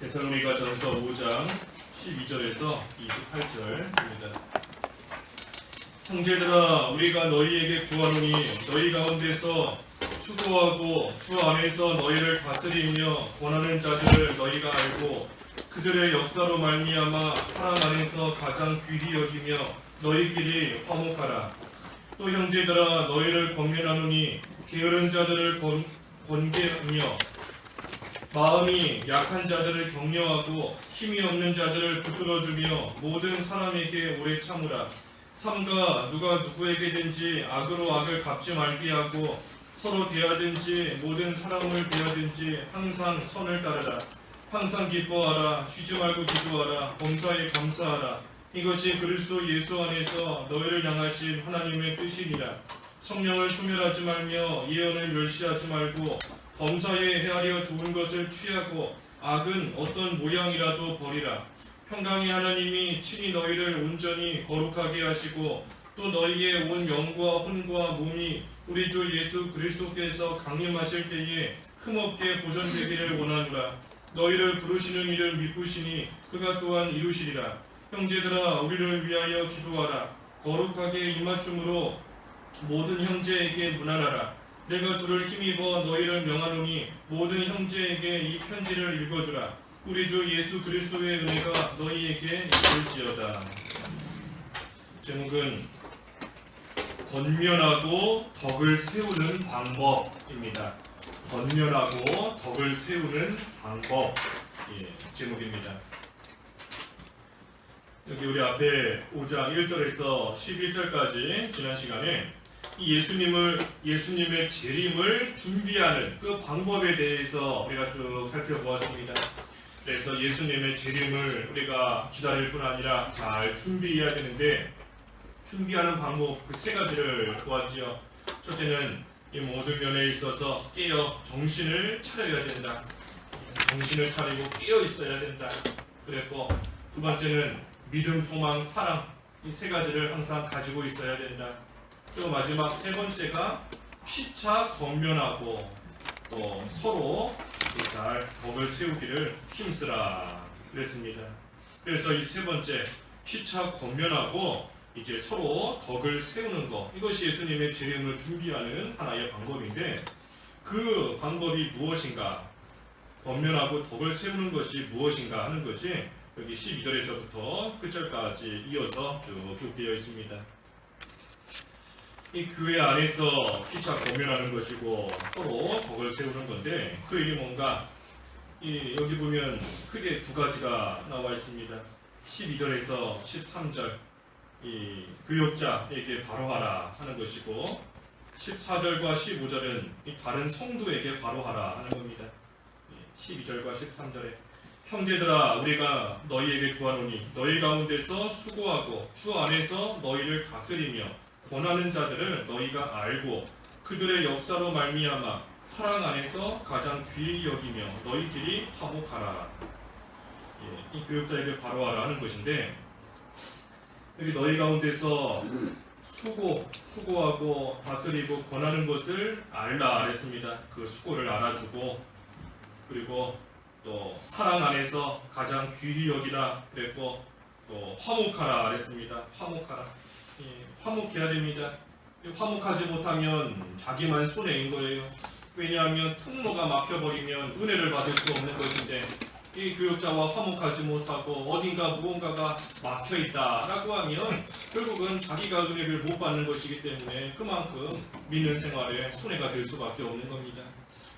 데살로니가전서 5장 12절에서 28절입니다. 형제들아, 우리가 너희에게 구하노니 너희 가운데서 수고하고 주 안에서 너희를 다스리며 권하는 자들을 너희가 알고 그들의 역사로 말미암아 사랑 안에서 가장 귀히 여기며 너희끼리 화목하라. 또 형제들아, 너희를 권면하노니 게으른 자들을 권계하며 마음이 약한 자들을 격려하고 힘이 없는 자들을 붙들어주며 모든 사람에게 오래 참으라. 삼가 누가 누구에게든지 악으로 악을 갚지 말게 하고 서로 대하든지 모든 사람을 대하든지 항상 선을 따르라. 항상 기뻐하라. 쉬지 말고 기도하라. 범사에 감사하라. 이것이 그리스도 예수 안에서 너희를 향하신 하나님의 뜻이니라. 성령을 소멸하지 말며 예언을 멸시하지 말고 범사에 헤아려 좋은 것을 취하고 악은 어떤 모양이라도 버리라. 평강의 하나님이 친히 너희를 온전히 거룩하게 하시고 또 너희의 온 영과 혼과 몸이 우리 주 예수 그리스도께서 강림하실 때에 흠없게 보존되기를 원하노라. 너희를 부르시는 이를 미쁘시니 그가 또한 이루시리라. 형제들아, 우리를 위하여 기도하라. 거룩하게 입맞춤으로 모든 형제에게 문안하라. 내가 주를 힘입어 너희를 명하노니 모든 형제에게 이 편지를 읽어주라. 우리 주 예수 그리스도의 은혜가 너희에게 있을지어다. 제목은 권면하고 덕을 세우는 방법입니다. 권면하고 덕을 세우는 방법, 제목입니다. 여기 우리 앞에 5장 1절에서 11절까지 지난 시간에 예수님의 재림을 준비하는 그 방법에 대해서 우리가 쭉 살펴보았습니다. 그래서 예수님의 재림을 우리가 기다릴 뿐 아니라 잘 준비해야 되는데, 준비하는 방법 그 세 가지를 보았지요. 첫째는 이 모든 면에 있어서 깨어 정신을 차려야 된다. 정신을 차리고 깨어 있어야 된다. 그랬고, 두 번째는 믿음, 소망, 사랑, 이 세 가지를 항상 가지고 있어야 된다. 또 마지막 세 번째가 피차 권면하고 또 서로 잘 덕을 세우기를 힘쓰라 그랬습니다. 그래서 이 세 번째 피차 권면하고 이제 서로 덕을 세우는 것, 이것이 예수님의 재림을 준비하는 하나의 방법인데, 그 방법이 무엇인가, 권면하고 덕을 세우는 것이 무엇인가 하는 것이 여기 12절에서부터 끝절까지 이어서 쭉 기록되어 있습니다. 이 교회 안에서 피차 권면하는 것이고 서로 덕을 세우는 건데, 그 일이 뭔가 여기 보면 크게 두 가지가 나와 있습니다. 12절에서 13절 이 교역자에게 바로하라 하는 것이고, 14절과 15절은 이 다른 성도에게 바로하라 하는 겁니다. 12절과 13절에 형제들아, 우리가 너희에게 구하노니 너희 가운데서 수고하고 주 안에서 너희를 다스리며 권하는 자들을 너희가 알고 그들의 역사로 말미암아 사랑 안에서 가장 귀히 여기며 너희끼리 화목하라. 이 교역자에게 바로하라 하는 것인데, 여기 너희 가운데서 수고하고 다스리고 권하는 것을 알라 그랬습니다. 그 수고를 알아주고, 그리고 또 사랑 안에서 가장 귀히 여기라 그랬고, 또 화목하라 그랬습니다. 화목하라. 화목해야 됩니다. 화목하지 못하면 자기만 손해인 거예요. 왜냐하면 통로가 막혀버리면 은혜를 받을 수 없는 것인데, 이 교역자와 화목하지 못하고 어딘가 무언가가 막혀있다라고 하면 결국은 자기가 은혜를 못 받는 것이기 때문에 그만큼 믿는 생활에 손해가 될 수밖에 없는 겁니다.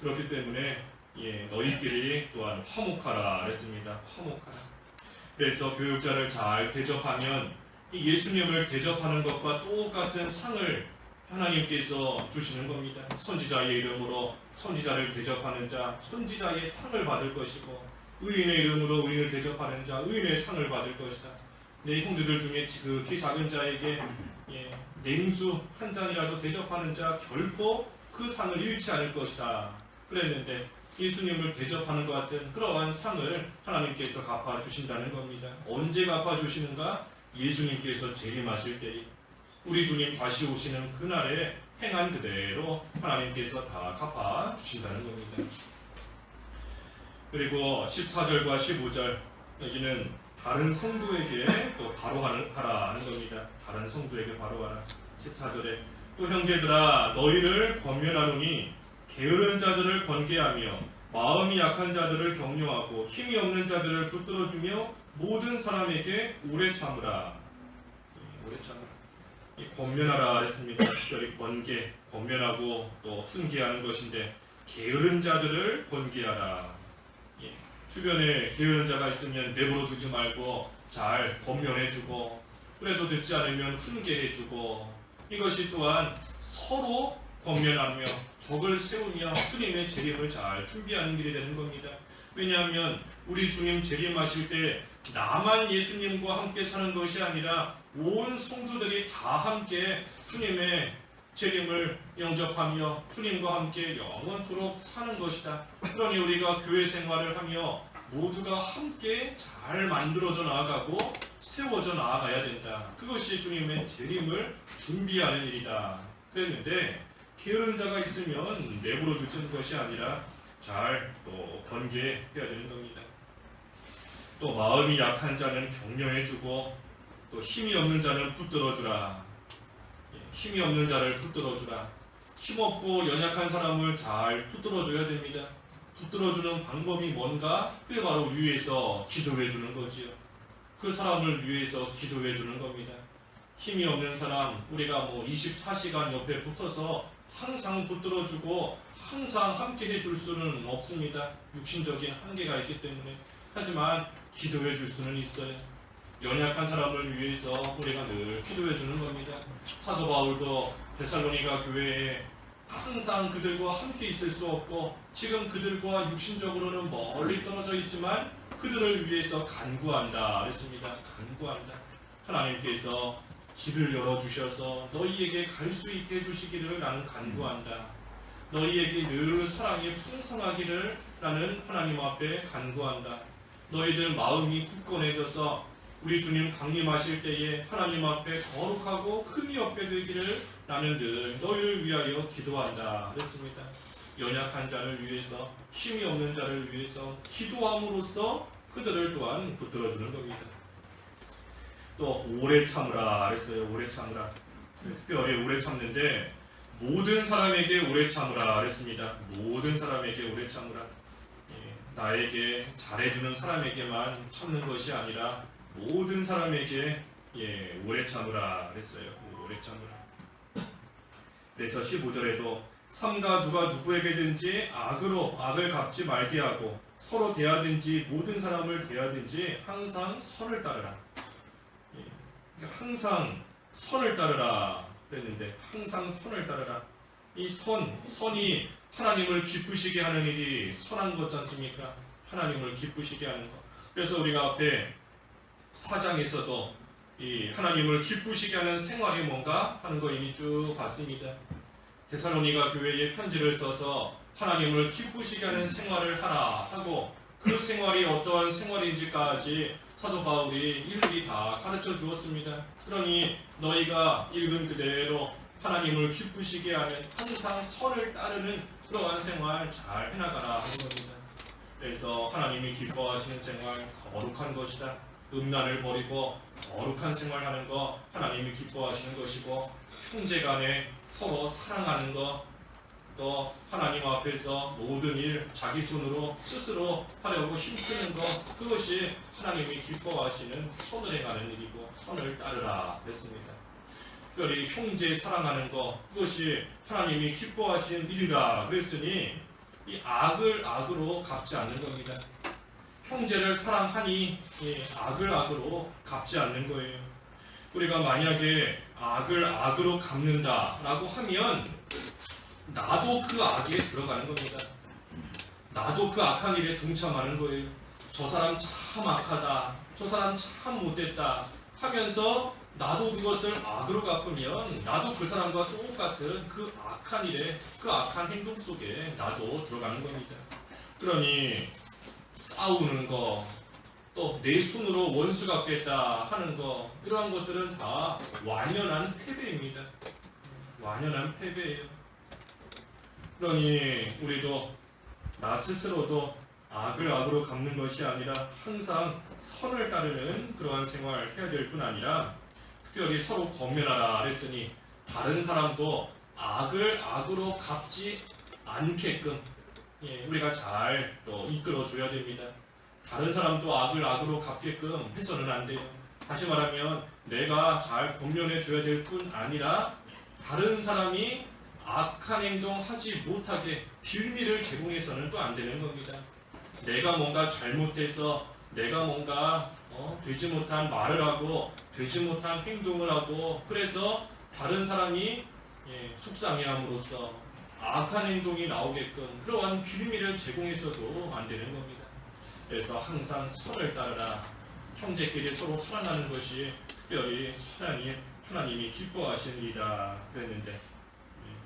그렇기 때문에 너희끼리 또한 화목하라 했습니다. 화목하라. 그래서 교역자를 잘 대접하면 이 예수님을 대접하는 것과 똑같은 상을 하나님께서 주시는 겁니다. 선지자의 이름으로 선지자를 대접하는 자, 선지자의 상을 받을 것이고, 의인의 이름으로 의인을 대접하는 자, 의인의 상을 받을 것이다. 내 형제들 중에 지극히 작은 자에게 냉수 한 잔이라도 대접하는 자 결코 그 상을 잃지 않을 것이다 그랬는데, 예수님을 대접하는 것 같은 그러한 상을 하나님께서 갚아주신다는 겁니다. 언제 갚아주시는가? 예수님께서 재림하실 때에, 우리 주님 다시 오시는 그날에 행한 그대로 하나님께서 다 갚아주신다는 겁니다. 그리고 14절과 15절 여기는 다른 성도에게 또 바로 하라 하는 겁니다. 다른 성도에게 바로 하라. 14절에 또 형제들아 너희를 권면하노니 게으른 자들을 권계하며 마음이 약한 자들을 격려하고 힘이 없는 자들을 붙들어주며 모든 사람에게 오래 참으라. 오래 참으라. 이 권면하라 했습니다. 특별히 권계, 권면하고 또 훈계하는 것인데 게으른 자들을 권계하라. 예. 주변에 게으른 자가 있으면 내버려 두지 말고 잘 권면해주고 그래도 듣지 않으면 훈계해주고 이것이 또한 서로 권면하며 덕을 세우며 주님의 재림을 잘 준비하는 길이 되는 겁니다. 왜냐하면 우리 주님 재림하실 때 나만 예수님과 함께 사는 것이 아니라 온 성도들이 다 함께 주님의 재림을 영접하며 주님과 함께 영원토록 사는 것이다. 그러니 우리가 교회 생활을 하며 모두가 함께 잘 만들어져 나아가고 세워져 나아가야 된다. 그것이 주님의 재림을 준비하는 일이다. 그랬는데 게으른 자가 있으면 내버려 두는 것이 아니라 잘 또 권계해야 되는 겁니다. 또 마음이 약한 자는 격려해주고 또 힘이 없는 자는 붙들어주라. 힘이 없는 자를 붙들어주라. 힘없고 연약한 사람을 잘 붙들어줘야 됩니다. 붙들어주는 방법이 뭔가? 그게 바로 위에서 기도해주는 거지요. 그 사람을 위해서 기도해주는 겁니다. 힘이 없는 사람, 우리가 24시간 옆에 붙어서 항상 붙들어주고 항상 함께 해줄 수는 없습니다. 육신적인 한계가 있기 때문에. 하지만 기도해줄 수는 있어요. 연약한 사람을 위해서 우리가 늘 기도해주는 겁니다. 사도 바울도 데살로니가 교회에 항상 그들과 함께 있을 수 없고 지금 그들과 육신적으로는 멀리 떨어져 있지만 그들을 위해서 간구한다 그랬습니다. 간구한다. 하나님께서 길을 열어주셔서 너희에게 갈 수 있게 해주시기를 나는 간구한다. 너희에게 늘 사랑이 풍성하기를 나는 하나님 앞에 간구한다. 너희들 마음이 굳건해져서 우리 주님 강림하실 때에 하나님 앞에 거룩하고 흠이 없게 되기를 나는 늘 너희를 위하여 기도한다 그랬습니다. 연약한 자를 위해서 힘이 없는 자를 위해서 기도함으로써 그들을 또한 붙들어주는 겁니다. 또 오래 참으라 그랬어요. 오래 참으라. 특별히 오래 참는데 모든 사람에게 오래 참으라 그랬습니다. 모든 사람에게 오래 참으라. 나에게 잘해주는 사람에게만 참는 것이 아니라 모든 사람에게 오래 참으라 그랬어요. 오래 참으라. 그래서 15절에도 삼가 누가 누구에게든지 악을 갚지 말게 하고 서로 대하든지 모든 사람을 대하든지 항상 선을 따르라. 항상 선을 따르라 그랬는데 항상 선을 따르라. 이 선이 하나님을 기쁘시게 하는 일이 선한 거지 않습니까? 하나님을 기쁘시게 하는 것. 그래서 우리가 앞에 4장에서도 이 하나님을 기쁘시게 하는 생활이 뭔가 하는 거 이미 쭉 봤습니다. 데살로니가 교회에 편지를 써서 하나님을 기쁘시게 하는 생활을 하라 하고 그 생활이 어떠한 생활인지까지 사도 바울이 일일이 다 가르쳐 주었습니다. 그러니 너희가 읽은 그대로 하나님을 기쁘시게 하는 항상 선을 따르는 그러한 생활 잘 해나가라 하는 겁니다. 그래서 하나님이 기뻐하시는 생활 거룩한 것이다. 음란을 버리고 거룩한 생활하는 거 하나님이 기뻐하시는 것이고 형제간에 서로 사랑하는 거 또 하나님 앞에서 모든 일 자기 손으로 스스로 하려고 힘쓰는 거 그것이 하나님이 기뻐하시는 선을 행하는 일이고 선을 따르라 그랬습니다. 특별히 형제 사랑하는 거 그것이 하나님이 기뻐하시는 일이다 그랬으니 이 악을 악으로 갚지 않는 겁니다. 형제를 사랑하니 악을 악으로 갚지 않는 거예요. 우리가 만약에 악을 악으로 갚는다라고 하면 나도 그 악에 들어가는 겁니다. 나도 그 악한 일에 동참하는 거예요. 저 사람 참 악하다. 저 사람 참 못됐다 하면서 나도 그것을 악으로 갚으면 나도 그 사람과 똑같은 그 악한 일에 그 악한 행동 속에 나도 들어가는 겁니다. 그러니 싸우는 거, 또 내 손으로 원수 갚겠다 하는 거 이러한 것들은 다 완연한 패배입니다. 완연한 패배예요. 그러니 우리도 나 스스로도 악을 악으로 갚는 것이 아니라 항상 선을 따르는 그러한 생활을 해야 될 뿐 아니라 특별히 서로 권면하라 그랬으니 다른 사람도 악을 악으로 갚지 않게끔 우리가 잘 또 이끌어줘야 됩니다. 다른 사람도 악을 악으로 갚게끔 해서는 안 돼요. 다시 말하면 내가 잘 권면해줘야 될 뿐 아니라 다른 사람이 악한 행동 하지 못하게 빌미를 제공해서는 또 안 되는 겁니다. 내가 뭔가 잘못해서 내가 뭔가 되지 못한 말을 하고 되지 못한 행동을 하고 그래서 다른 사람이 속상해함으로써 악한 행동이 나오게끔 그러한 빌미를 제공해서도 안 되는 겁니다. 그래서 항상 선을 따르라. 형제끼리 서로 사랑하는 것이 특별히 하나님이 기뻐하시니라 그랬는데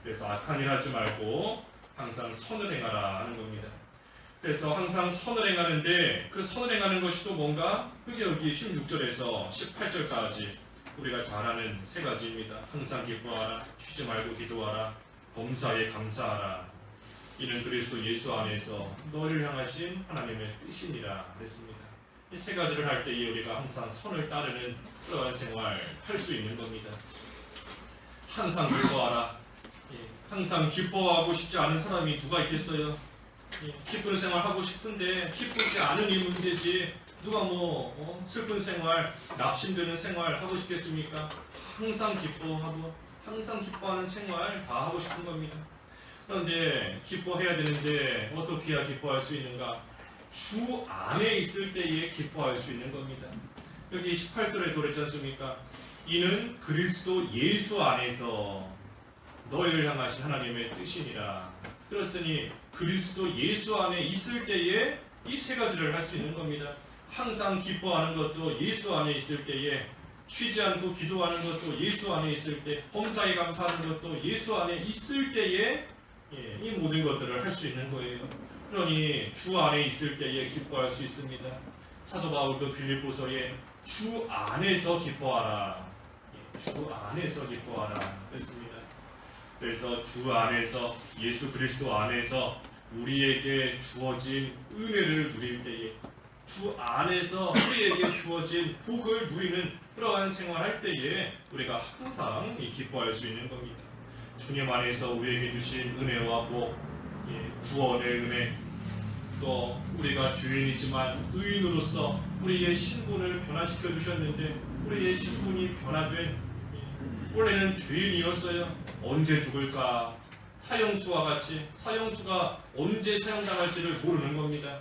그래서 악한 일 하지 말고 항상 선을 행하라 하는 겁니다. 그래서 항상 선을 행하는데 그 선을 행하는 것이 또 뭔가 그게 여기 16절에서 18절까지 우리가 잘 아는 세 가지입니다. 항상 기뻐하라, 쉬지 말고 기도하라, 범사에 감사하라. 이는 그리스도 예수 안에서 너를 향하신 하나님의 뜻이니라 그랬습니다. 이 세 가지를 할 때에 우리가 항상 선을 따르는 그러한 생활 할 수 있는 겁니다. 항상 기뻐하라. 항상 기뻐하고 싶지 않은 사람이 누가 있겠어요? 기쁜 생활 하고 싶은데 기쁘지 않으니 문제지 누가 슬픈 생활, 낙심되는 생활 하고 싶겠습니까? 항상 기뻐하고 항상 기뻐하는 생활 다 하고 싶은 겁니다. 그런데 기뻐해야 되는데 어떻게 해야 기뻐할 수 있는가? 주 안에 있을 때에 기뻐할 수 있는 겁니다. 여기 18절에 그랬지 않습니까? 이는 그리스도 예수 안에서 너희를 향하신 하나님의 뜻이니라. 그렇으니 그리스도 예수 안에 있을 때에 이 세 가지를 할 수 있는 겁니다. 항상 기뻐하는 것도 예수 안에 있을 때에, 쉬지 않고 기도하는 것도 예수 안에 있을 때, 범사에 감사하는 것도 예수 안에 있을 때에 이 모든 것들을 할 수 있는 거예요. 그러니 주 안에 있을 때에 기뻐할 수 있습니다. 사도 바울도 빌립보서에 주 안에서 기뻐하라. 주 안에서 기뻐하라 그랬습니다. 그래서 주 안에서 예수 그리스도 안에서 우리에게 주어진 은혜를 누릴 때에 주 안에서 우리에게 주어진 복을 누리는 그러한 생활할 때에 우리가 항상 기뻐할 수 있는 겁니다. 주님 안에서 우리에게 주신 은혜와 복, 구원의 은혜, 또 우리가 죄인이지만 의인으로서 우리의 신분을 변화시켜 주셨는데 우리의 신분이 변화된 원래는 죄인이었어요. 언제 죽을까? 사형수와 같이 사형수가 언제 사형당할지를 모르는 겁니다.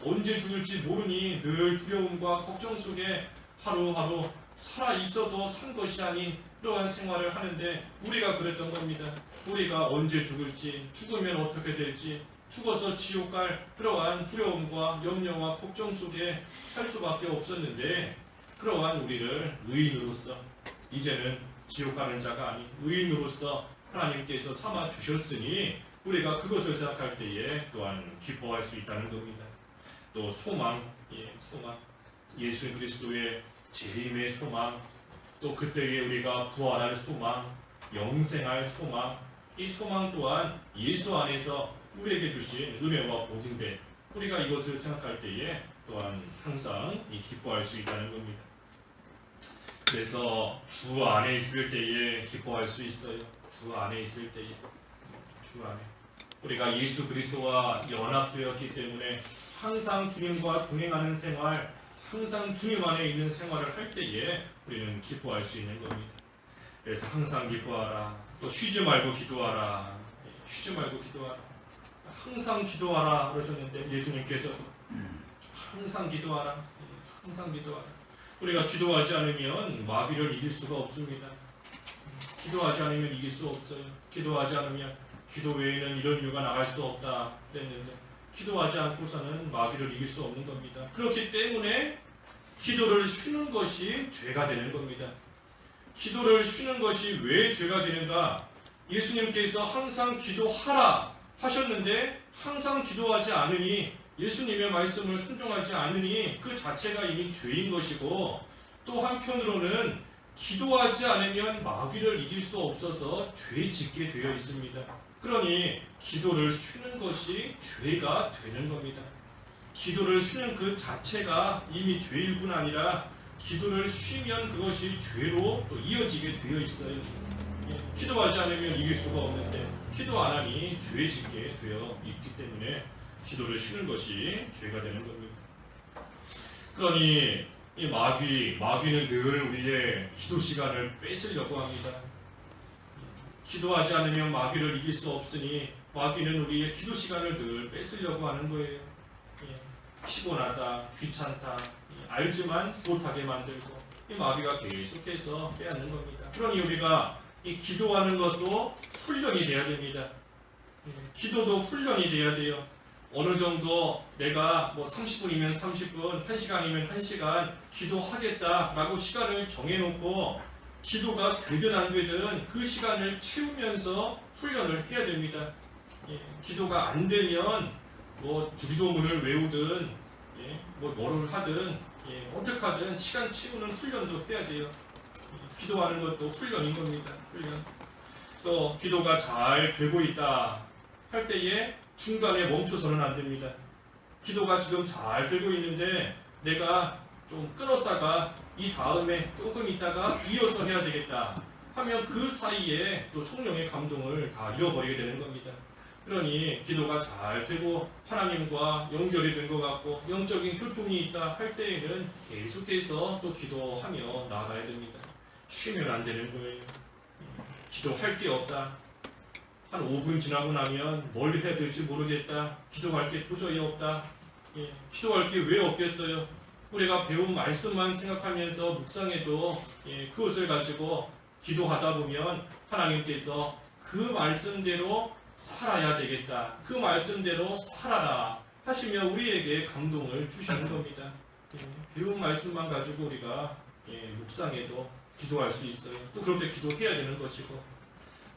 언제 죽을지 모르니 늘 두려움과 걱정 속에 하루하루 살아있어도 산 것이 아닌 이러한 생활을 하는데 우리가 그랬던 겁니다. 우리가 언제 죽을지, 죽으면 어떻게 될지, 죽어서 지옥 갈 그러한 두려움과 염려와 걱정 속에 살 수밖에 없었는데 그러한 우리를 의인으로서 이제는 지옥 가는 자가 아닌 의인으로서 하나님께서 삼아 주셨으니 우리가 그것을 생각할 때에 또한 기뻐할 수 있다는 겁니다. 또 소망, 소망, 예수 그리스도의 재림의 소망, 또 그때에 우리가 부활할 소망, 영생할 소망, 이 소망 또한 예수 안에서 우리에게 주신 은혜와 복인데 우리가 이것을 생각할 때에 또한 항상 기뻐할 수 있다는 겁니다. 그래서 주 안에 있을 때에 기뻐할 수 있어요. 주 안에 있을 때에, 주 안에 우리가 예수 그리스도와 연합되었기 때문에 항상 주님과 동행하는 생활, 항상 주님 안에 있는 생활을 할 때에 우리는 기뻐할 수 있는 겁니다. 그래서 항상 기뻐하라. 또 쉬지 말고 기도하라. 쉬지 말고 기도하라. 항상 기도하라 그러셨는데 예수님께서 항상 기도하라. 항상 기도하라. 우리가 기도하지 않으면 마귀를 이길 수가 없습니다. 기도하지 않으면 이길 수 없어요. 기도하지 않으면 기도 외에는 이런 이유가 나갈 수 없다 그랬는데 기도하지 않고서는 마귀를 이길 수 없는 겁니다. 그렇기 때문에 기도를 쉬는 것이 죄가 되는 겁니다. 기도를 쉬는 것이 왜 죄가 되는가? 예수님께서 항상 기도하라 하셨는데 항상 기도하지 않으니 예수님의 말씀을 순종하지 않으니 그 자체가 이미 죄인 것이고 또 한편으로는 기도하지 않으면 마귀를 이길 수 없어서 죄 짓게 되어 있습니다. 그러니 기도를 쉬는 것이 죄가 되는 겁니다. 기도를 쉬는 그 자체가 이미 죄일 뿐 아니라 기도를 쉬면 그것이 죄로 또 이어지게 되어 있어요. 기도하지 않으면 이길 수가 없는데 기도 안 하니 죄 짓게 되어 있기 때문에 기도를 쉬는 것이 죄가 되는 겁니다. 그러니 이 마귀는 늘 우리의 기도 시간을 뺏으려고 합니다. 기도하지 않으면 마귀를 이길 수 없으니 마귀는 우리의 기도 시간을 늘 뺏으려고 하는 거예요. 피곤하다, 귀찮다, 알지만 못하게 만들고 이 마귀가 계속해서 빼앗는 겁니다. 그러니 우리가 이 기도하는 것도 훈련이 돼야 됩니다. 기도도 훈련이 돼야 돼요. 어느 정도 내가 30분이면 30분, 1시간이면 1시간 기도하겠다라고 시간을 정해놓고 기도가 되든 안 되든 그 시간을 채우면서 훈련을 해야 됩니다. 기도가 안 되면 주기도문을 외우든 뭐를 하든 어떻게 하든 시간 채우는 훈련도 해야 돼요. 기도하는 것도 훈련인 겁니다. 훈련. 또 기도가 잘 되고 있다 할 때에 중간에 멈춰서는 안 됩니다. 기도가 지금 잘 되고 있는데 내가 좀 끊었다가 이 다음에 조금 있다가 이어서 해야 되겠다 하면 그 사이에 또 성령의 감동을 다 잃어버리게 되는 겁니다. 그러니 기도가 잘 되고 하나님과 연결이 된 것 같고 영적인 교통이 있다 할 때에는 계속해서 또 기도하며 나아가야 됩니다. 쉬면 안 되는 거예요. 기도할 게 없다. 한 5분 지나고 나면 뭘 해야 될지 모르겠다. 기도할 게 도저히 없다. 기도할 게 왜 없겠어요? 우리가 배운 말씀만 생각하면서 묵상해도 그것을 가지고 기도하다 보면 하나님께서 그 말씀대로 살아야 되겠다. 그 말씀대로 살아라 하시며 우리에게 감동을 주시는 겁니다. 배운 말씀만 가지고 우리가 묵상해도 기도할 수 있어요. 또 그럴 때 기도해야 되는 것이고,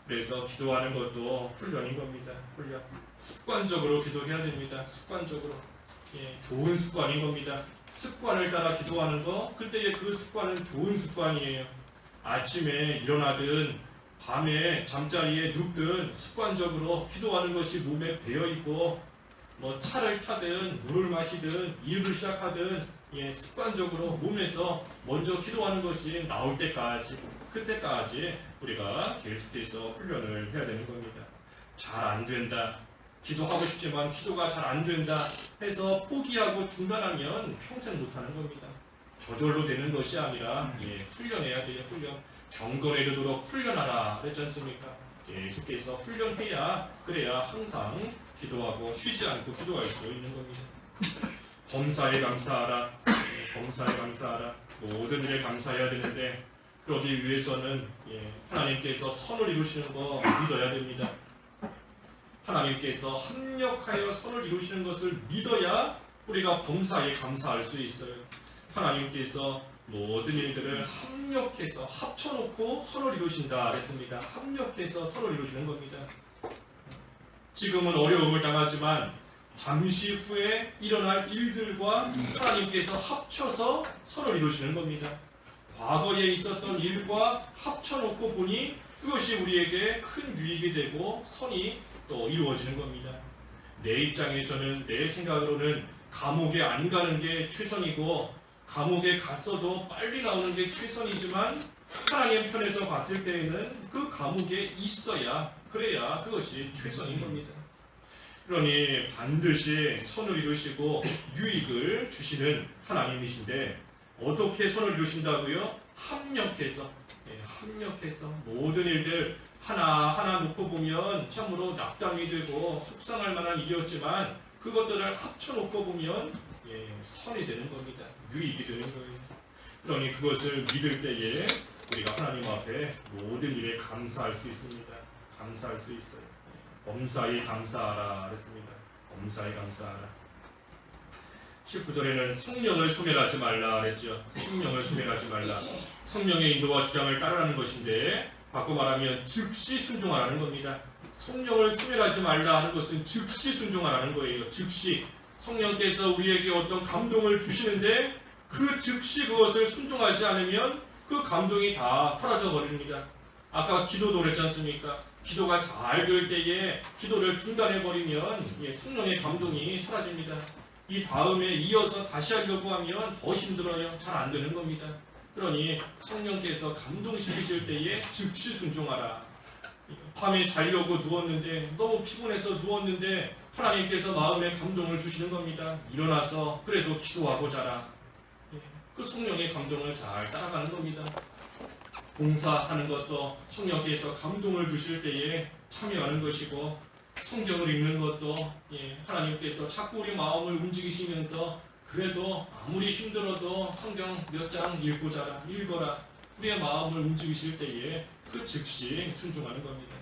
그래서 기도하는 것도 훈련인 겁니다. 훈련. 습관적으로 기도해야 됩니다. 습관적으로. 좋은 습관인 겁니다. 습관을 따라 기도하는 거, 그때의 그 습관은 좋은 습관이에요. 아침에 일어나든 밤에 잠자리에 눕든 습관적으로 기도하는 것이 몸에 배어있고, 차를 타든 물을 마시든 일을 시작하든 습관적으로 몸에서 먼저 기도하는 것이 나올 때까지, 그때까지 우리가 계속해서 훈련을 해야 되는 겁니다. 잘 안 된다, 기도하고 싶지만 기도가 잘 안 된다 해서 포기하고 중단하면 평생 못하는 겁니다. 저절로 되는 것이 아니라 훈련해야 돼요. 훈련. 경건에 이르도록 훈련하라 그랬지 않습니까? 계속해서 훈련해야, 그래야 항상 기도하고 쉬지 않고 기도할 수 있는 겁니다. 범사에 감사하라. 범사에 감사하라. 모든 일에 감사해야 되는데 그러기 위해서는 하나님께서 선을 이루시는 거 믿어야 됩니다. 하나님께서 합력하여 선을 이루시는 것을 믿어야 우리가 범사에 감사할 수 있어요. 하나님께서 모든 일들을 합력해서 합쳐놓고 선을 이루신다 그랬습니다. 합력해서 선을 이루시는 겁니다. 지금은 어려움을 당하지만 잠시 후에 일어날 일들과 하나님께서 합쳐서 선을 이루시는 겁니다. 과거에 있었던 일과 합쳐놓고 보니 그것이 우리에게 큰 유익이 되고 선이 또 이루어지는 겁니다. 내 입장에서는, 내 생각으로는 감옥에 안 가는 게 최선이고 감옥에 갔어도 빨리 나오는 게 최선이지만 하나님 편에서 봤을 때에는 그 감옥에 있어야, 그래야 그것이 최선인 겁니다. 그러니 반드시 선을 이루시고 유익을 주시는 하나님이신데 어떻게 선을 이루신다고요? 합력해서, 합력해서 모든 일들 하나하나 놓고 보면 참으로 낙담이 되고 속상할 만한 일이었지만 그것들을 합쳐놓고 보면 선이 되는 겁니다. 유익이 되는 거예요. 그러니 그것을 믿을 때에 우리가 하나님 앞에 모든 일에 감사할 수 있습니다. 감사할 수 있어요. 범사에 감사하라 그랬습니다. 범사에 감사하라. 19절에는 성령을 소멸하지 말라 그랬죠. 성령을 소멸하지 말라. 성령의 인도와 주장을 따르라는 것인데 바꿔 말하면 즉시 순종하라는 겁니다. 성령을 소멸하지 말라 하는 것은 즉시 순종하라는 거예요. 즉시. 성령께서 우리에게 어떤 감동을 주시는데 그 즉시 그것을 순종하지 않으면 그 감동이 다 사라져 버립니다. 아까 기도도 그랬지 않습니까? 기도가 잘 될 때에 기도를 중단해 버리면 성령의 감동이 사라집니다. 이 다음에 이어서 다시 하려고 하면 더 힘들어요. 잘 안 되는 겁니다. 그러니 성령께서 감동시키실 때에 즉시 순종하라. 밤에 자려고 누웠는데 너무 피곤해서 누웠는데 하나님께서 마음에 감동을 주시는 겁니다. 일어나서 그래도 기도하고 자라. 그 성령의 감동을 잘 따라가는 겁니다. 봉사하는 것도 성령께서 감동을 주실 때에 참여하는 것이고, 성경을 읽는 것도 하나님께서 자꾸 우리 마음을 움직이시면서 그래도 아무리 힘들어도 성경 몇 장 읽고 자라, 읽어라. 우리의 마음을 움직이실 때에 그 즉시 순종하는 겁니다.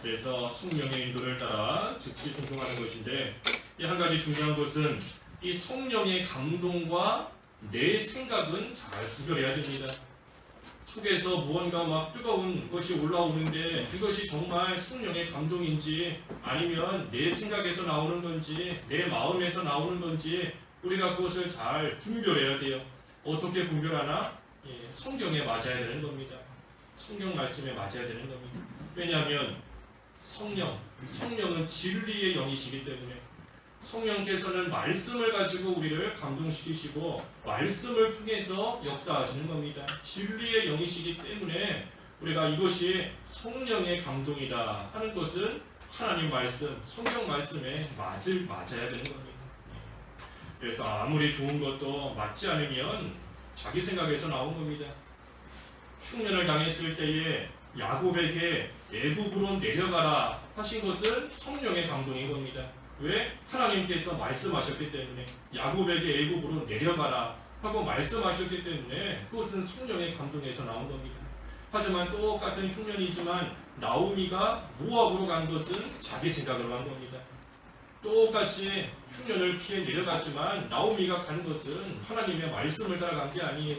그래서 성령의 인도를 따라 즉시 순종하는 것인데, 이 한 가지 중요한 것은 이 성령의 감동과 내 생각은 잘 구별해야 됩니다. 속에서 무언가 막 뜨거운 것이 올라오는데 그것이 정말 성령의 감동인지 아니면 내 생각에서 나오는 건지 내 마음에서 나오는 건지 우리가 그것을 잘 분별해야 돼요. 어떻게 분별하나? 성경에 맞아야 되는 겁니다. 성경 말씀에 맞아야 되는 겁니다. 왜냐하면 성령은 진리의 영이시기 때문에 성령께서는 말씀을 가지고 우리를 감동시키시고 말씀을 통해서 역사하시는 겁니다. 진리의 영이시기 때문에 우리가 이것이 성령의 감동이다 하는 것은 하나님 말씀, 성경 말씀에 맞아야 되는 겁니다. 그래서 아무리 좋은 것도 맞지 않으면 자기 생각에서 나온 겁니다. 흉년을 당했을 때에 야곱에게 애굽으로 내려가라 하신 것은 성령의 감동인 겁니다. 왜? 하나님께서 말씀하셨기 때문에. 야곱에게 애굽으로 내려가라 하고 말씀하셨기 때문에 그것은 성령의 감동에서 나온 겁니다. 하지만 똑같은 흉년이지만 나오미가 모압으로 간 것은 자기 생각으로 간 겁니다. 똑같이 흉년을 피해 내려갔지만 나오미가 간 것은 하나님의 말씀을 따라간 게 아니에요.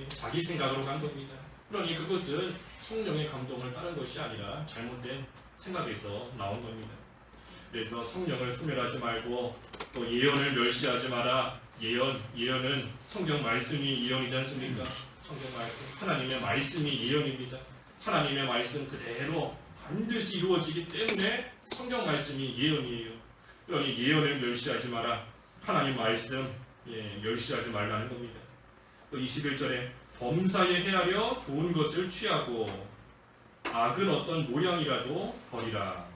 자기 생각으로 간 겁니다. 그러니 그것은 성령의 감동을 따른 것이 아니라 잘못된 생각에서 나온 겁니다. 그래서 성령을 소멸하지 말고 또 예언을 멸시하지 마라. 예언은 성경 말씀이 예언이지 않습니까? 성경 말씀, 하나님의 말씀이 예언입니다. 하나님의 말씀 그대로 반드시 이루어지기 때문에 성경 말씀이 예언이에요. 그러니 예언을 멸시하지 마라. 하나님 말씀 멸시하지 말라는 겁니다. 또 21절에 범사에 헤아려 좋은 것을 취하고 악은 어떤 모양이라도 버리라.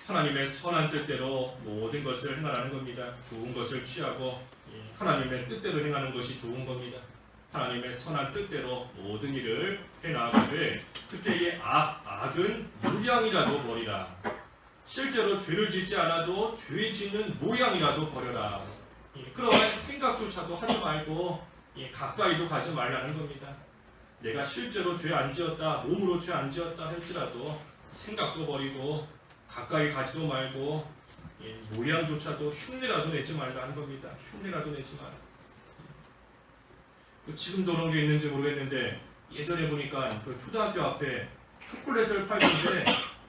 하나님의 선한 뜻대로 모든 것을 행하라는 겁니다. 좋은 것을 취하고 하나님의 뜻대로 행하는 것이 좋은 겁니다. 하나님의 선한 뜻대로 모든 일을 해나가되 그때의 악은 모양이라도 버리라. 실제로 죄를 짓지 않아도 죄 짓는 모양이라도 버려라. 그러한 생각조차도 하지 말고 가까이도 가지 말라는 겁니다. 내가 실제로 죄 안 지었다, 몸으로 죄 안 지었다 할지라도 생각도 버리고 가까이 가지도 말고 모양조차도 흉내라도 내지 말라는 겁니다. 흉내라도 내지 마라. 지금도 그런 게 있는지 모르겠는데 예전에 보니까 그 초등학교 앞에 초콜릿을 팔던데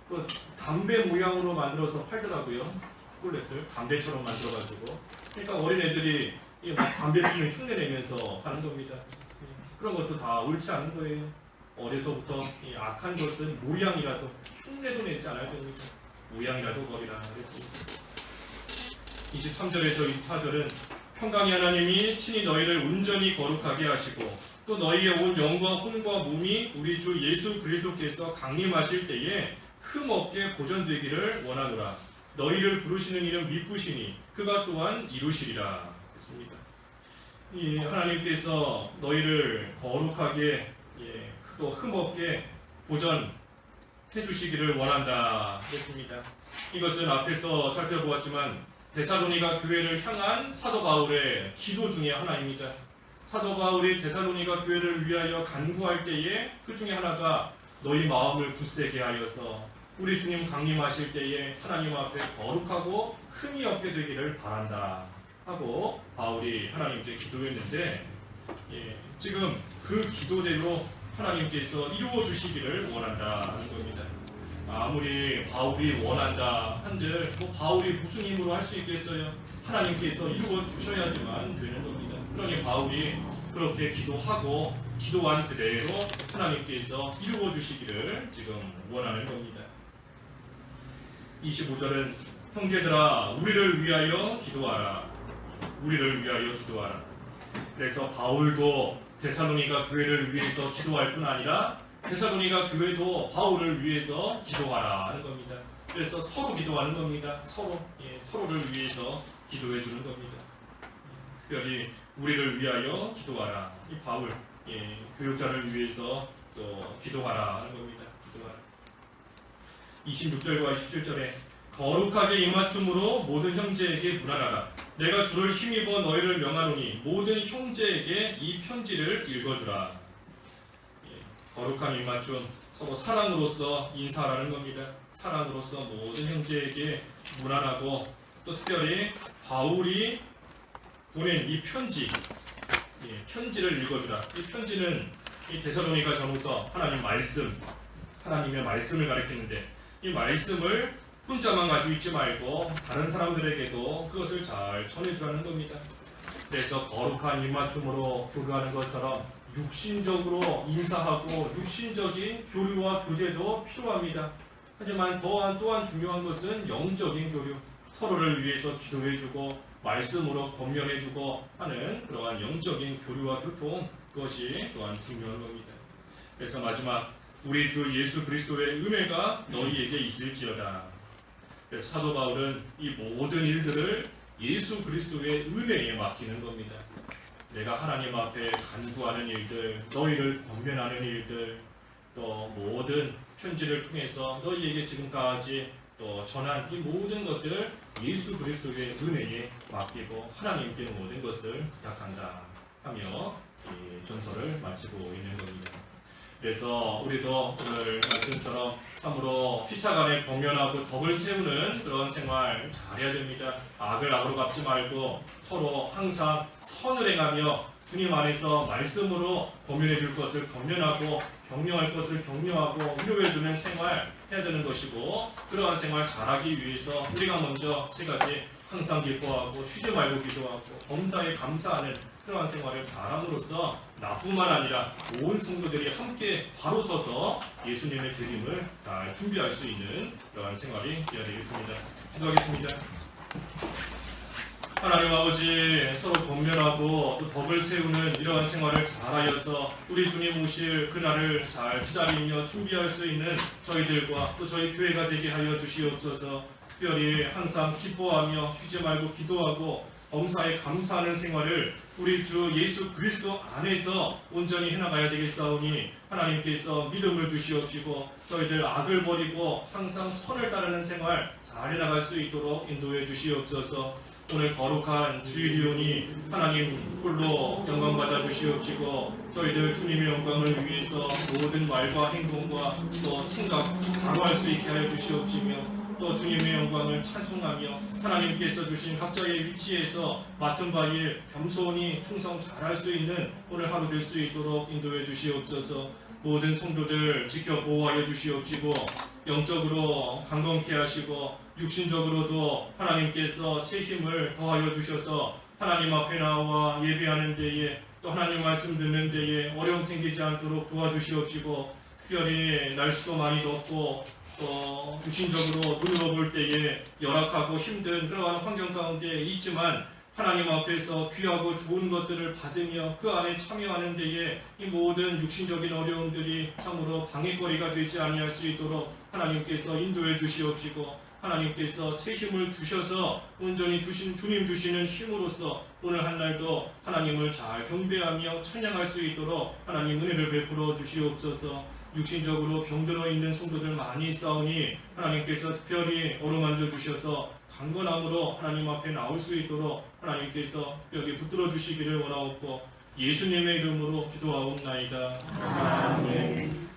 그 담배 모양으로 만들어서 팔더라고요. 초콜릿을 담배처럼 만들어가지고. 그러니까 어린애들이 담배 피우면 흉내 내면서 하는 겁니다. 그런 것도 다 옳지 않은 거예요. 어려서부터 악한 것은 모양이라도 흉내도 내지 않아야 됩니다. 모양이라도 버리라 그랬습니다. 23절에 저 24절은 평강의 하나님이 친히 너희를 온전히 거룩하게 하시고 또 너희의 온 영과 혼과 몸이 우리 주 예수 그리스도께서 강림하실 때에 흠없게 보존되기를 원하노라. 너희를 부르시는 이는 미쁘시니 그가 또한 이루시리라 했습니다. 이 하나님께서 너희를 거룩하게 또 흠없게 보존해 주시기를 원한다 했습니다. 이것은 앞에서 살펴보았지만 데살로니가 교회를 향한 사도 바울의 기도 중에 하나입니다. 사도 바울이 데살로니가 교회를 위하여 간구할 때에 그 중에 하나가 너희 마음을 굳세게 하여서 우리 주님 강림하실 때에 하나님 앞에 거룩하고 흠이 없게 되기를 바란다 하고 바울이 하나님께 기도했는데 지금 그 기도대로 하나님께서 이루어 주시기를 원한다 하는 겁니다. 아무리 바울이 원한다 한들 바울이 무슨 힘으로 할 수 있겠어요? 하나님께서 이루어 주셔야지만 되는 겁니다. 그러니 바울이 그렇게 기도하고 기도한 그대로 하나님께서 이루어 주시기를 지금 원하는 겁니다. 25절은 형제들아 우리를 위하여 기도하라. 우리를 위하여 기도하라. 그래서 바울도 데살로니가 교회를 위해서 기도할 뿐 아니라 데살로니가 교회도 바울을 위해서 기도하라 하는 겁니다. 그래서 서로 기도하는 겁니다. 서로를 위해서 기도해 주는 겁니다. 특별히 우리를 위하여 기도하라. 이 바울 교육자를 위해서 또 기도하라 하는 겁니다. 기도하라. 26절과 27절에 거룩하게 입맞춤으로 모든 형제에게 문안하라. 내가 주를 힘입어 너희를 명하노니 모든 형제에게 이 편지를 읽어주라. 거룩한 입맞춤, 서로 사랑으로서 인사하라는 겁니다. 사랑으로서 모든 형제에게 문안하고 또 특별히 바울이 보낸 이 편지, 편지를 읽어주라. 이 편지는 이 데살로니가 전후서 하나님의 말씀을 가리키는데 이 말씀을 혼자만 가지고 있지 말고 다른 사람들에게도 그것을 잘 전해주라는 겁니다. 그래서 거룩한 입맞춤으로 교류하는 것처럼 육신적으로 인사하고 육신적인 교류와 교제도 필요합니다. 하지만 또한 중요한 것은 영적인 교류, 서로를 위해서 기도해주고 말씀으로 권면해주고 하는 그러한 영적인 교류와 교통, 그것이 또한 중요한 겁니다. 그래서 마지막 우리 주 예수 그리스도의 은혜가 너희에게 있을지어다. 그래서 사도 바울은 이 모든 일들을 예수 그리스도의 은혜에 맡기는 겁니다. 내가 하나님 앞에 간구하는 일들, 너희를 권면하는 일들, 또 모든 편지를 통해서 너희에게 지금까지 또 전한 이 모든 것들을 예수 그리스도의 은혜에 맡기고 하나님께 모든 것을 부탁한다 하며 이 전설을 마치고 있는 겁니다. 그래서 우리도 오늘 말씀처럼 참으로 피차간에 공면하고 덕을 세우는 그런 생활 잘해야 됩니다. 악을 악으로 갚지 말고 서로 항상 선을 행하며 주님 안에서 말씀으로 권면해 줄 것을 권면하고 격려할 것을 격려하고 위로해 주는 생활 해야 되는 것이고, 그러한 생활 잘하기 위해서 우리가 먼저 세 가지 항상 기뻐하고 쉬지 말고 기도하고 범사에 감사하는 그러한 생활을 잘함으로써 나뿐만 아니라 온 성도들이 함께 바로 서서 예수님의 재림을 잘 준비할 수 있는 그러한 생활이 되어야 되겠습니다. 기도하겠습니다. 하나님 아버지, 서로 권면하고 또 덕을 세우는 이러한 생활을 잘하여서 우리 주님 오실 그날을 잘 기다리며 준비할 수 있는 저희들과 또 저희 교회가 되게 하여 주시옵소서. 특별히 항상 기뻐하며 쉬지 말고 기도하고 범사에 감사하는 생활을 우리 주 예수 그리스도 안에서 온전히 해나가야 되겠사오니 하나님께서 믿음을 주시옵시고 저희들 악을 버리고 항상 선을 따르는 생활 잘 해나갈 수 있도록 인도해 주시옵소서. 오늘 거룩한 주일이오니 하나님 홀로 영광받아 주시옵시고 저희들 주님의 영광을 위해서 모든 말과 행동과 또 생각 강화할 수 있게 하여 주시옵시며 또 주님의 영광을 찬송하며 하나님께서 주신 각자의 위치에서 맡은 바일 겸손히 충성 잘할 수 있는 오늘 하루 될 수 있도록 인도해 주시옵소서. 모든 성도들 지켜 보호하여 주시옵시고 영적으로 강건케 하시고 육신적으로도 하나님께서 새 힘을 더하여 주셔서 하나님 앞에 나와 예배하는 데에 또 하나님 말씀 듣는 데에 어려움 생기지 않도록 도와주시옵시고, 특별히 날씨도 많이 덥고 또 육신적으로 눈으로 볼 때에 열악하고 힘든 그러한 환경 가운데 있지만 하나님 앞에서 귀하고 좋은 것들을 받으며 그 안에 참여하는 데에 이 모든 육신적인 어려움들이 참으로 방해거리가 되지 아니할 수 있도록 하나님께서 인도해 주시옵시고 하나님께서 새 힘을 주셔서 온전히 주님 주시는 힘으로써 오늘 한 날도 하나님을 잘 경배하며 찬양할 수 있도록 하나님 은혜를 베풀어 주시옵소서. 육신적으로 병들어 있는 성도들 많이 있사오니 하나님께서 특별히 어루만져 주셔서 강건함으로 하나님 앞에 나올 수 있도록 하나님께서 뼈에 붙들어 주시기를 원하옵고 예수님의 이름으로 기도하옵나이다. 아멘.